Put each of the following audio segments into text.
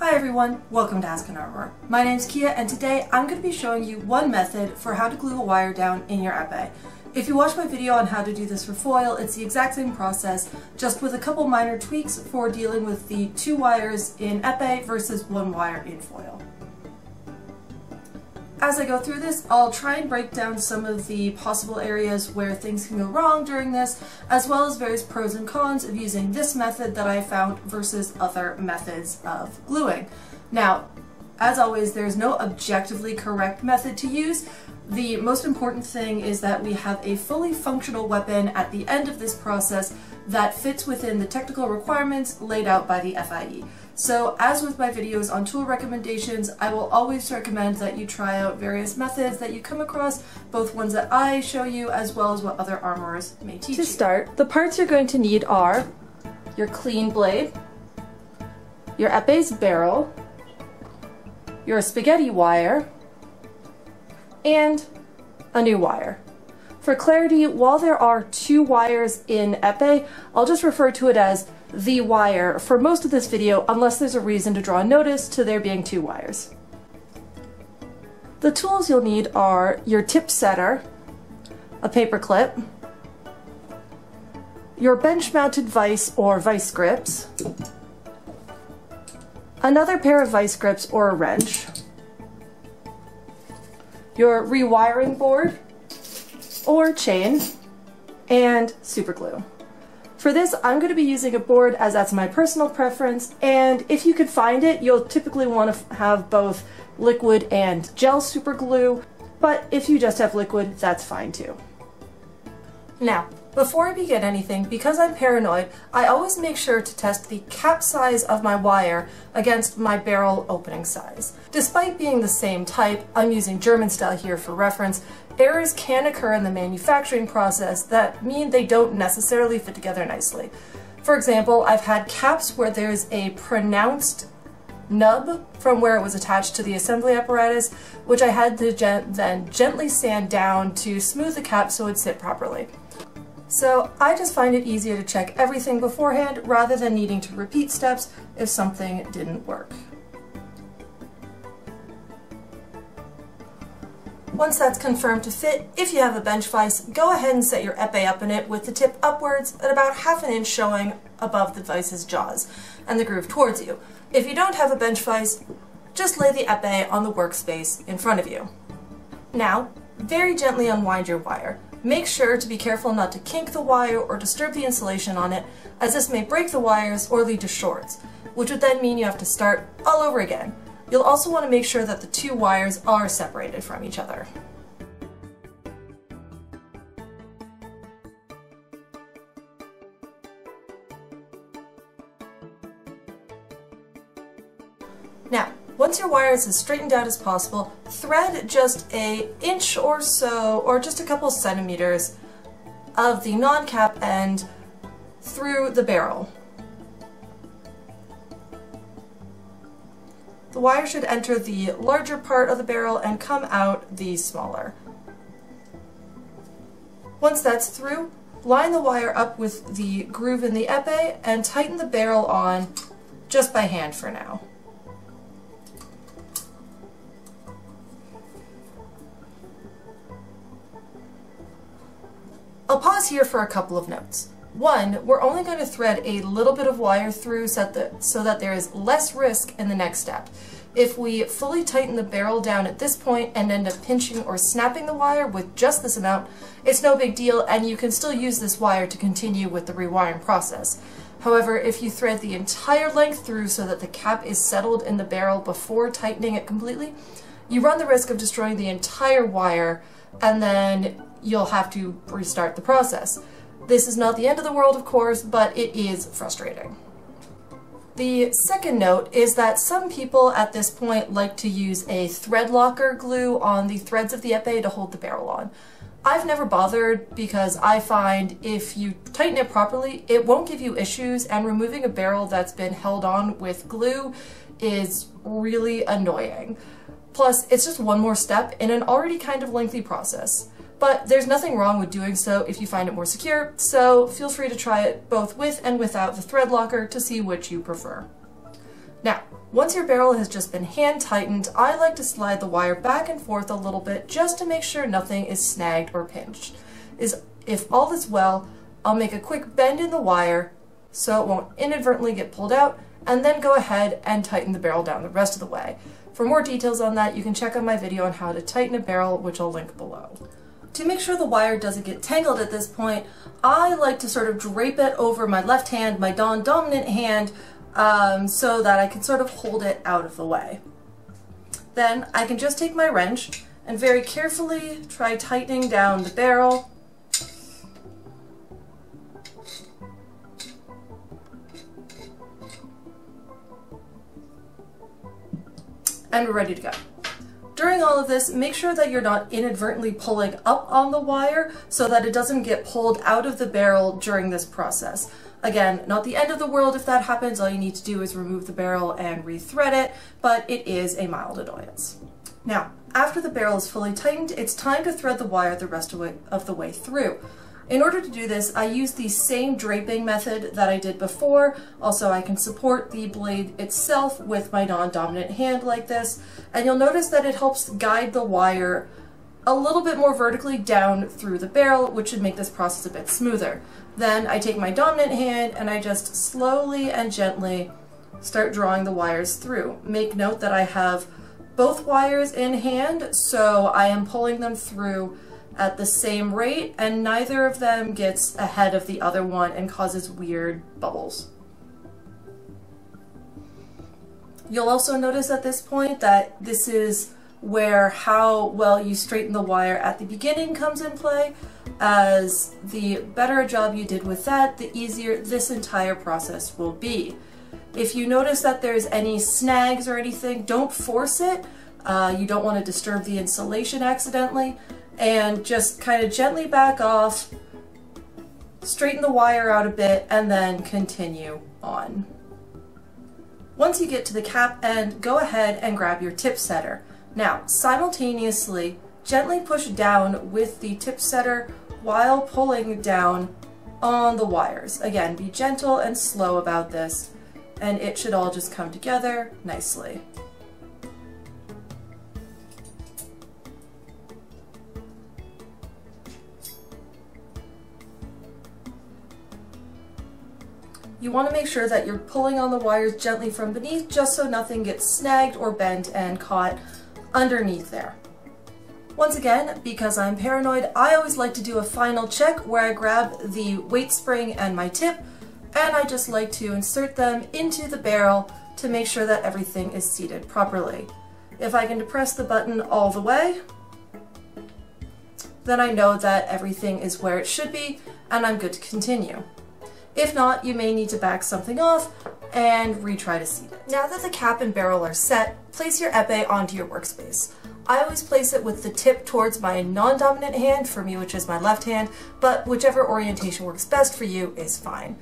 Hi everyone, welcome to Ask an Armourer. My name's Kia and today I'm going to be showing you one method for how to glue a wire down in your epee. If you watch my video on how to do this for foil, it's the exact same process, just with a couple minor tweaks for dealing with the 2 wires in epee versus 1 wire in foil. As I go through this, I'll try and break down some of the possible areas where things can go wrong during this, as well as various pros and cons of using this method that I found versus other methods of gluing. Now, as always, there's no objectively correct method to use. The most important thing is that we have a fully functional weapon at the end of this process that fits within the technical requirements laid out by the FIE. So as with my videos on tool recommendations, I will always recommend that you try out various methods that you come across, both ones that I show you as well as what other armorers may teach you. To start, the parts you're going to need are your clean blade, your epee's barrel, your spaghetti wire, and a new wire. For clarity, while there are 2 wires in epee, I'll just refer to it as the wire for most of this video unless there's a reason to draw notice to there being 2 wires. The tools you'll need are your tip setter, a paper clip, your bench mounted vise or vice grips, another pair of vice grips or a wrench, your rewiring board or chain, and super glue. For this, I'm going to be using a board as that's my personal preference, and if you could find it, you'll typically want to have both liquid and gel super glue, but if you just have liquid, that's fine too. Now, before I begin anything, because I'm paranoid, I always make sure to test the cap size of my wire against my barrel opening size. Despite being the same type, I'm using German style here for reference, errors can occur in the manufacturing process that mean they don't necessarily fit together nicely. For example, I've had caps where there's a pronounced nub from where it was attached to the assembly apparatus, which I had to then gently sand down to smooth the cap so it'd sit properly. So I just find it easier to check everything beforehand rather than needing to repeat steps if something didn't work. Once that's confirmed to fit, if you have a bench vise, go ahead and set your epee up in it with the tip upwards at about ½ inch showing above the vice's jaws and the groove towards you. If you don't have a bench vise, just lay the epee on the workspace in front of you. Now, very gently unwind your wire. Make sure to be careful not to kink the wire or disturb the insulation on it, as this may break the wires or lead to shorts, which would then mean you have to start all over again. You'll also want to make sure that the 2 wires are separated from each other. Now, once your wire is as straightened out as possible, thread just an inch or so, or just a couple centimeters of the non-cap end through the barrel. The wire should enter the larger part of the barrel and come out the smaller. Once that's through, line the wire up with the groove in the epee and tighten the barrel on just by hand for now. I'll pause here for a couple of notes. 1, we're only going to thread a little bit of wire through so that there is less risk in the next step. If we fully tighten the barrel down at this point and end up pinching or snapping the wire with just this amount, it's no big deal and you can still use this wire to continue with the rewiring process. However, if you thread the entire length through so that the cap is settled in the barrel before tightening it completely, you run the risk of destroying the entire wire and then you'll have to restart the process. This is not the end of the world, of course, but it is frustrating. The second note is that some people at this point like to use a thread locker glue on the threads of the epee to hold the barrel on. I've never bothered because I find if you tighten it properly, it won't give you issues, and removing a barrel that's been held on with glue is really annoying. Plus, it's just one more step in an already kind of lengthy process. But there's nothing wrong with doing so if you find it more secure, so feel free to try it both with and without the thread locker to see which you prefer. Now, Once your barrel has just been hand tightened, I like to slide the wire back and forth a little bit just to make sure nothing is snagged or pinched. If all is well, I'll make a quick bend in the wire so it won't inadvertently get pulled out, and then go ahead and tighten the barrel down the rest of the way. For more details on that, you can check out my video on how to tighten a barrel, which I'll link below. To make sure the wire doesn't get tangled at this point, I like to sort of drape it over my left hand, my non-dominant hand, so that I can sort of hold it out of the way. Then I can just take my wrench and very carefully try tightening down the barrel. And we're ready to go. During all of this, make sure that you're not inadvertently pulling up on the wire so that it doesn't get pulled out of the barrel during this process. Again, not the end of the world if that happens. All you need to do is remove the barrel and rethread it, but it is a mild annoyance. Now, after the barrel is fully tightened, it's time to thread the wire the rest of the way through. In order to do this, I use the same draping method that I did before. Also, I can support the blade itself with my non-dominant hand like this, and you'll notice that it helps guide the wire a little bit more vertically down through the barrel, which should make this process a bit smoother. Then I take my dominant hand and I just slowly and gently start drawing the wires through. Make note that I have both wires in hand, so I am pulling them through at the same rate, and neither of them gets ahead of the other one and causes weird bubbles. You'll also notice at this point that this is where how well you straighten the wire at the beginning comes in play. As the better a job you did with that, the easier this entire process will be. If you notice that there's any snags or anything, don't force it. You don't want to disturb the insulation accidentally. And just kind of gently back off, straighten the wire out a bit, and then continue on. Once you get to the cap end, go ahead and grab your tip setter. Now, simultaneously, gently push down with the tip setter while pulling down on the wires. Again, be gentle and slow about this, and it should all just come together nicely. You want to make sure that you're pulling on the wires gently from beneath just so nothing gets snagged or bent and caught underneath there. Once again, because I'm paranoid, I always like to do a final check where I grab the weight spring and my tip, and I just like to insert them into the barrel to make sure that everything is seated properly. If I can depress the button all the way, then I know that everything is where it should be and I'm good to continue. If not, you may need to back something off and retry to seat it. Now that the cap and barrel are set, place your epee onto your workspace. I always place it with the tip towards my non-dominant hand, for me which is my left hand, but whichever orientation works best for you is fine.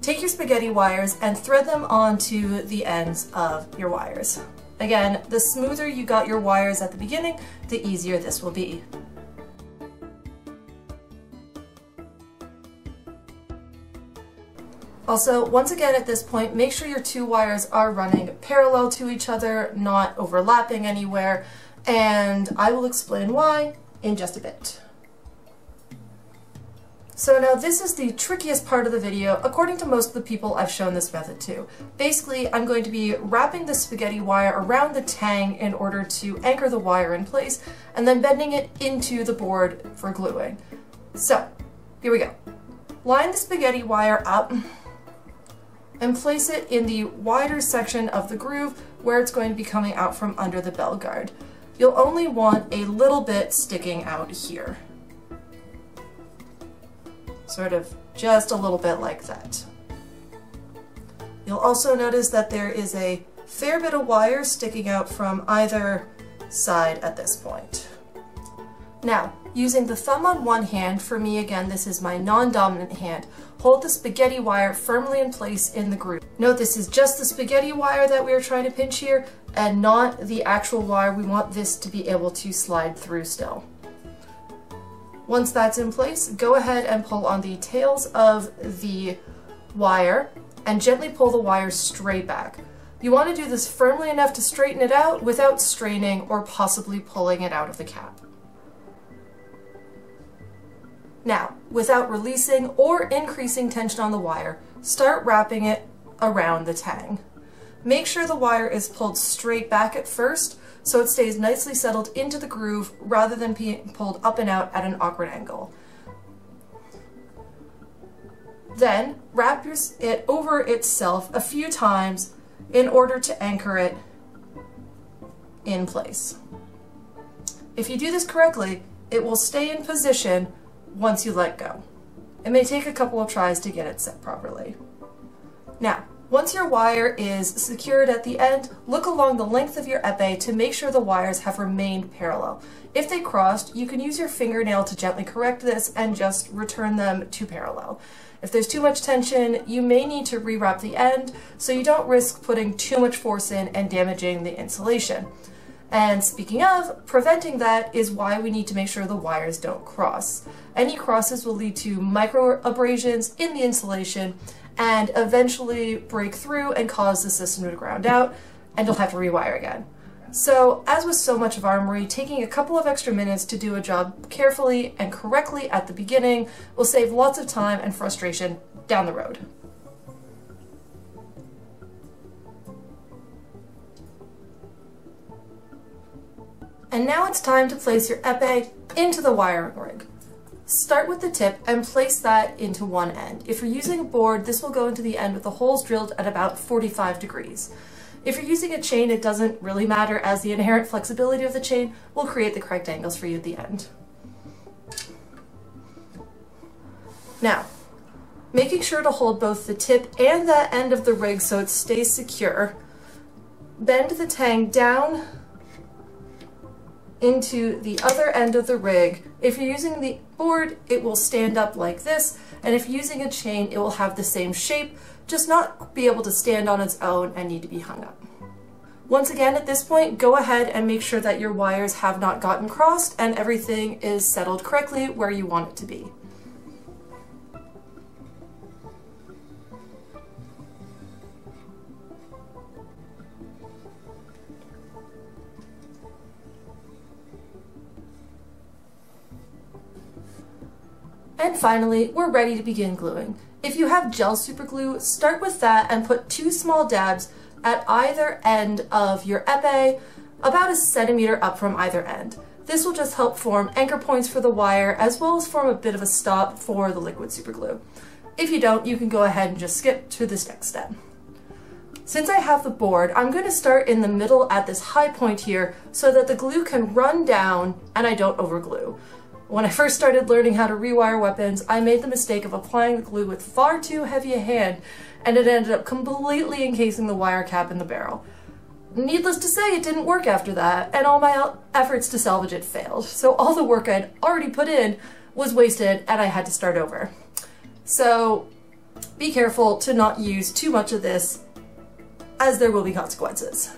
Take your spaghetti wires and thread them onto the ends of your wires. Again, the smoother you got your wires at the beginning, the easier this will be. Also, once again at this point, make sure your two wires are running parallel to each other, not overlapping anywhere, and I will explain why in just a bit. So now this is the trickiest part of the video, according to most of the people I've shown this method to. Basically, I'm going to be wrapping the spaghetti wire around the tang in order to anchor the wire in place, and then bending it into the board for gluing. So, here we go. Line the spaghetti wire up and place it in the wider section of the groove where it's going to be coming out from under the bell guard. You'll only want a little bit sticking out here. Sort of just a little bit like that. You'll also notice that there is a fair bit of wire sticking out from either side at this point. Now, using the thumb on one hand, for me again this is my non-dominant hand, hold the spaghetti wire firmly in place in the groove. Note this is just the spaghetti wire that we are trying to pinch here and not the actual wire. We want this to be able to slide through still. Once that's in place, go ahead and pull on the tails of the wire and gently pull the wire straight back. You want to do this firmly enough to straighten it out without straining or possibly pulling it out of the cap. Now, without releasing or increasing tension on the wire, start wrapping it around the tang. Make sure the wire is pulled straight back at first so it stays nicely settled into the groove rather than being pulled up and out at an awkward angle. Then wrap it over itself a few times in order to anchor it in place. If you do this correctly, it will stay in position once you let go. It may take a couple of tries to get it set properly. Now, once your wire is secured at the end, look along the length of your epee to make sure the wires have remained parallel. If they crossed, you can use your fingernail to gently correct this and just return them to parallel. If there's too much tension, you may need to rewrap the end so you don't risk putting too much force in and damaging the insulation. And speaking of, preventing that is why we need to make sure the wires don't cross. Any crosses will lead to micro abrasions in the insulation and eventually break through and cause the system to ground out, and you'll have to rewire again. So, as with so much of Armourer, taking a couple of extra minutes to do a job carefully and correctly at the beginning will save lots of time and frustration down the road. And now it's time to place your epee into the wiring rig. Start with the tip and place that into one end. If you're using a board, this will go into the end with the holes drilled at about 45 degrees. If you're using a chain, it doesn't really matter, as the inherent flexibility of the chain will create the correct angles for you at the end. Now, making sure to hold both the tip and the end of the rig so it stays secure, bend the tang down into the other end of the rig. If you're using the board, it will stand up like this, and if you're using a chain, it will have the same shape, just not be able to stand on its own and need to be hung up. Once again, at this point, go ahead and make sure that your wires have not gotten crossed and everything is settled correctly where you want it to be. And finally, we're ready to begin gluing. If you have gel superglue, start with that and put 2 small dabs at either end of your epee, about a centimeter up from either end. This will just help form anchor points for the wire as well as form a bit of a stop for the liquid superglue. If you don't, you can go ahead and just skip to this next step. Since I have the board, I'm going to start in the middle at this high point here so that the glue can run down and I don't overglue. When I first started learning how to rewire weapons, I made the mistake of applying the glue with far too heavy a hand, and it ended up completely encasing the wire cap in the barrel. Needless to say, it didn't work after that, and all my efforts to salvage it failed. So all the work I'd already put in was wasted, and I had to start over. So be careful to not use too much of this, as there will be consequences.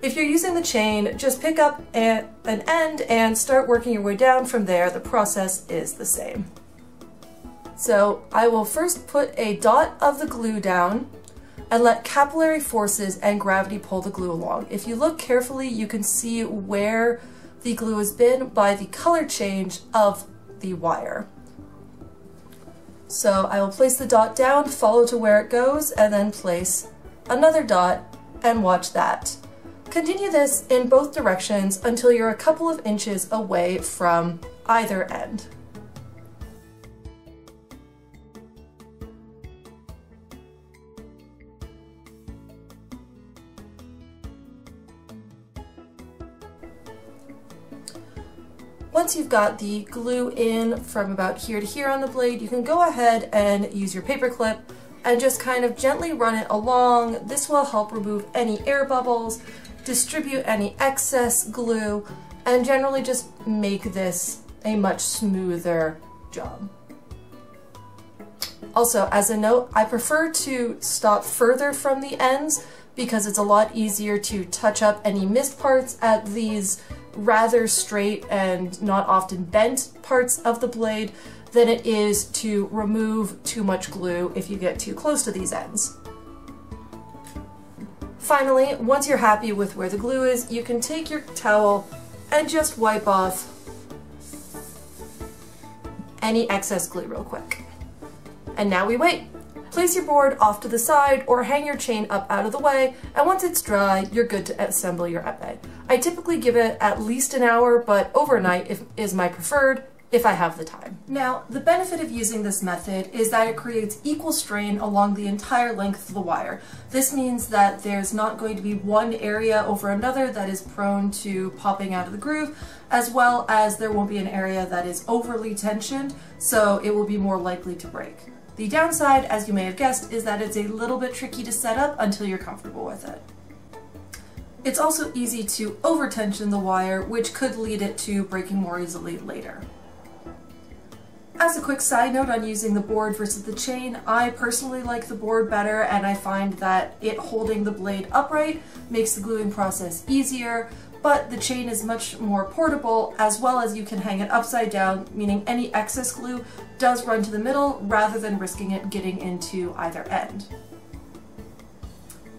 If you're using the chain, just pick up an end and start working your way down from there. The process is the same. So I will first put a dot of the glue down and let capillary forces and gravity pull the glue along. If you look carefully, you can see where the glue has been by the color change of the wire. So I will place the dot down, follow to where it goes, and then place another dot and watch that. Continue this in both directions until you're a couple of inches away from either end. Once you've got the glue in from about here to here on the blade, you can go ahead and use your paper clip and just kind of gently run it along. This will help remove any air bubbles, distribute any excess glue, and generally just make this a much smoother job. Also, as a note, I prefer to stop further from the ends because it's a lot easier to touch up any missed parts at these rather straight and not often bent parts of the blade than it is to remove too much glue if you get too close to these ends. Finally, once you're happy with where the glue is, you can take your towel and just wipe off any excess glue real quick. And now we wait. Place your board off to the side or hang your chain up out of the way, and once it's dry, you're good to assemble your epee. I typically give it at least an hour, but overnight is my preferred if I have the time. Now, the benefit of using this method is that it creates equal strain along the entire length of the wire. This means that there's not going to be one area over another that is prone to popping out of the groove, as well as there won't be an area that is overly tensioned, so it will be more likely to break. The downside, as you may have guessed, is that it's a little bit tricky to set up until you're comfortable with it. It's also easy to over-tension the wire, which could lead it to breaking more easily later. As a quick side note on using the board versus the chain, I personally like the board better, and I find that it holding the blade upright makes the gluing process easier, but the chain is much more portable, as well as you can hang it upside down, meaning any excess glue does run to the middle rather than risking it getting into either end.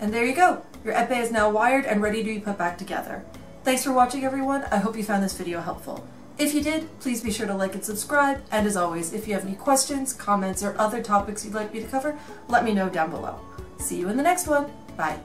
And there you go! Your epee is now wired and ready to be put back together. Thanks for watching, everyone. I hope you found this video helpful. If you did, please be sure to like and subscribe, and as always, if you have any questions, comments, or other topics you'd like me to cover, let me know down below. See you in the next one. Bye.